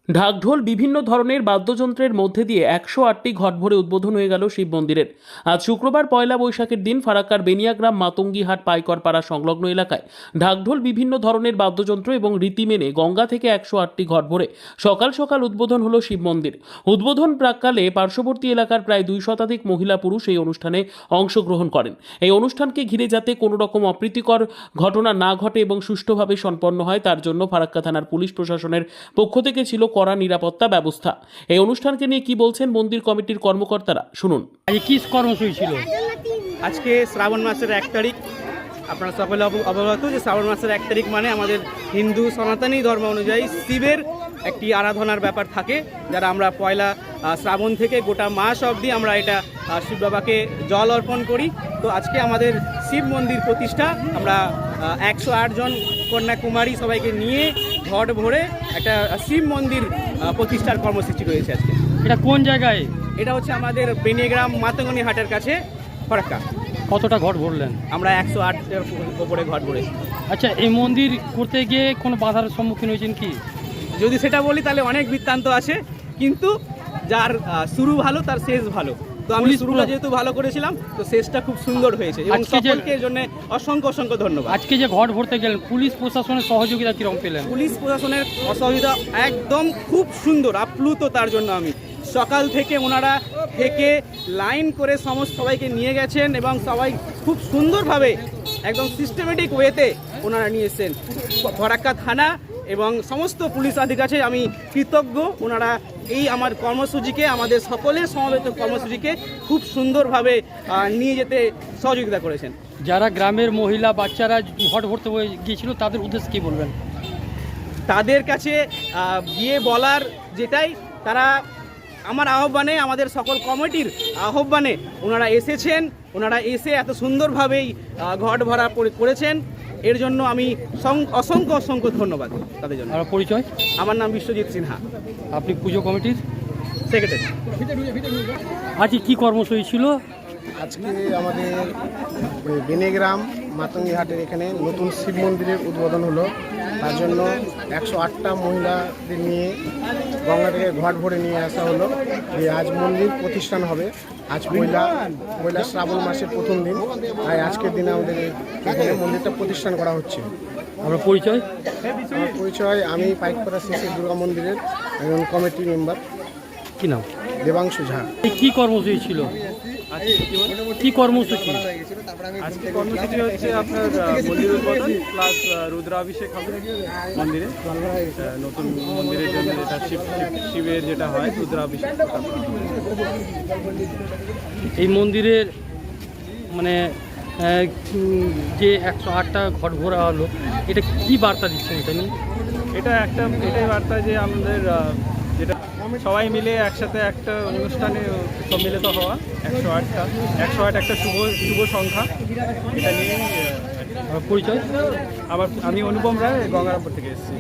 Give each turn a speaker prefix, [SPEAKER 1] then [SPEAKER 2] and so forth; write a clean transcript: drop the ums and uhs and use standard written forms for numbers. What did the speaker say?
[SPEAKER 1] ঢাকঢোল বিভিন্ন ধরনের বাদ্যযন্ত্রের মধ্যে দিয়ে 108টি ঘট ভরে উদ্বোধন হয়ে গেল শিব মন্দিরের। আজ শুক্রবার পয়লা বৈশাখের দিন ফারাক্কার বেনিয়াগ্রাম মাতঙ্গিহাট পাইকর পাড়া সংলগ্ন এলাকায় ঢাকঢোল বিভিন্ন ধরনের বাদ্যযন্ত্র এবং রীতি মেনে গঙ্গা থেকে 108টি ঘট ভরে সকাল সকাল উদ্বোধন হলো শিব মন্দির। উদ্বোধন প্রাককালে পার্শ্ববর্তী এলাকার প্রায় 2 শতাধিক মহিলা পুরুষ এই অনুষ্ঠানে অংশগ্রহণ করেন। এই অনুষ্ঠানকে ঘিরে যাতে কোনো রকম অপ্রীতিকর ঘটনা না ঘটে এবং সুষ্ঠুভাবে সম্পন্ন হয় তার জন্য ফারাক্কা থানার পুলিশ প্রশাসনের পক্ষ থেকে ছিল কড়া নিরাপত্তা ব্যবস্থা। এই অনুষ্ঠানকে নিয়ে কি বলছেন মন্দির কমিটির কর্মকর্তারা, শুনুন।
[SPEAKER 2] আজ কি কর্মসূচি ছিল?
[SPEAKER 3] আজকে শ্রাবণ মাসের 1 তারিখ। আপনারা সকলে অবগত যে শ্রাবণ মাসের 1 তারিখ মানে আমাদের হিন্দু সনাতনী ধর্ম অনুযায়ী শিবের একটি আরাধনার ব্যাপার থাকে, যারা আমরা পয়লা শ্রাবণ থেকে গোটা মাস অবধি আমরা এটা শিব বাবাকে জল অর্পণ করি। তো আজকে আমাদের শিব মন্দির প্রতিষ্ঠা, আমরা 108 জন কন্যাকুমারী সবাইকে নিয়ে ঘট ভরে একটা শিব মন্দির প্রতিষ্ঠার কর্মসূচি রয়েছে আজকে।
[SPEAKER 2] এটা কোন জায়গায়?
[SPEAKER 3] এটা হচ্ছে আমাদের বেনিয়াগ্রাম মাতঙ্গনি হাটের কাছে ফারাক্কা।
[SPEAKER 2] কতটা ঘট ভরলেন?
[SPEAKER 3] আমরা 108-এর উপরে ঘট ভরেছি।
[SPEAKER 2] আচ্ছা, এই মন্দির করতে গিয়ে কোনো বাধার সম্মুখীন হয়েছেন কি?
[SPEAKER 3] যদি সেটা বলি তাহলে অনেক বৃত্তান্ত আছে, কিন্তু যার শুরু ভালো তার শেষ ভালো। তো আমি শুরুটা যেহেতু ভালো করেছিলাম, তো শেষটা খুব সুন্দর হয়েছে এবং সকলকে এর জন্য অসংখ্য অসংখ্য ধন্যবাদ।
[SPEAKER 2] আজকে যে ঘট ভরতে গেলেন, পুলিশ প্রশাসনের সহযোগিতা কিরকম পেলেন?
[SPEAKER 3] পুলিশ প্রশাসনের সহযোগিতা একদম খুব সুন্দর, আপ্লুত। তার জন্য আমি সকাল থেকে ওনারা থেকে লাইন করে সবাইকে নিয়ে গেছেন এবং সবাই খুব সুন্দরভাবে একদম সিস্টেমেটিক ওয়েতে ওনারা নিয়ে এসেছেন। ফারাক্কা থানা এবং সমস্ত পুলিশ আধিকারিকের কাছে আমি কৃতজ্ঞ। ওনারা এই আমার কর্মসূচিকে, আমাদের সকলের সমবেত কর্মসূচিকে খুব সুন্দরভাবে নিয়ে যেতে সহযোগিতা করেছেন।
[SPEAKER 2] যারা গ্রামের মহিলা বাচ্চারা ঘট ভরতে গিয়েছিল তাদের উদ্দেশ্যে কী বলবেন?
[SPEAKER 3] তাদের কাছে গিয়ে বলার যেটাই, তারা আমার আহ্বানে, আমাদের সকল কমিটির আহ্বানে ওনারা এসেছেন। ওনারা এসে এত সুন্দরভাবেই ঘট ভরা করেছেন, এর জন্য আমি অসংখ্য অসংখ্য ধন্যবাদ তাদের জন্য।
[SPEAKER 2] আমার পরিচয়?
[SPEAKER 3] আমার নাম বিশ্বজিৎ সিনহা।
[SPEAKER 2] আপনি পুজো কমিটির
[SPEAKER 3] সেক্রেটারি।
[SPEAKER 2] আজকে কি কর্মসূচি ছিল?
[SPEAKER 4] আজকে আমাদের বেনিয়াগ্রাম মাতঙ্গিহাটের এখানে নতুন শিব মন্দিরের উদ্বোধন হলো। তার জন্য 108টা মহিলাদের নিয়ে গঙ্গা থেকে ঘট ভরে নিয়ে আসা হলো। যে আজ মন্দির প্রতিষ্ঠান হবে। আজ পয়লা শ্রাবণ মাসের প্রথম দিন, তাই আজকের দিনে আমাদের এখানে মন্দিরটা প্রতিষ্ঠান করা হচ্ছে।
[SPEAKER 2] আমার পরিচয়?
[SPEAKER 4] আমার পরিচয়, আমি পাইকপাড়া শ্রী দুর্গা মন্দিরের একজন কমিটি মেম্বার।
[SPEAKER 2] কি নাম?
[SPEAKER 4] দেবাংশু ঝা।
[SPEAKER 2] কি কর্মসূচি ছিল? কি কর্মসূচি?
[SPEAKER 5] আজকে কর্মসূচি হচ্ছে আপনার মন্দির উদ্বোধন প্লাস রুদ্রাভিষেক হবে মন্দিরে। নতুন মন্দিরের জন্য যেটা শিবের যেটা হয় রুদ্রাভিষেক।
[SPEAKER 2] এই মন্দিরের মানে যে 108টা ঘট ভরা হলো, এটা কি বার্তা দিচ্ছেন এটা নিয়ে?
[SPEAKER 5] এটাই বার্তা যে আমাদের যেটা সবাই মিলে একসাথে একটা অনুষ্ঠানে সম্মিলিত হওয়া। 108 একটা শুভ সংখ্যা। এটা নিয়ে
[SPEAKER 2] পরিচয়?
[SPEAKER 5] আমি অনুপম রায়, গঙ্গারামপুর থেকে এসেছি।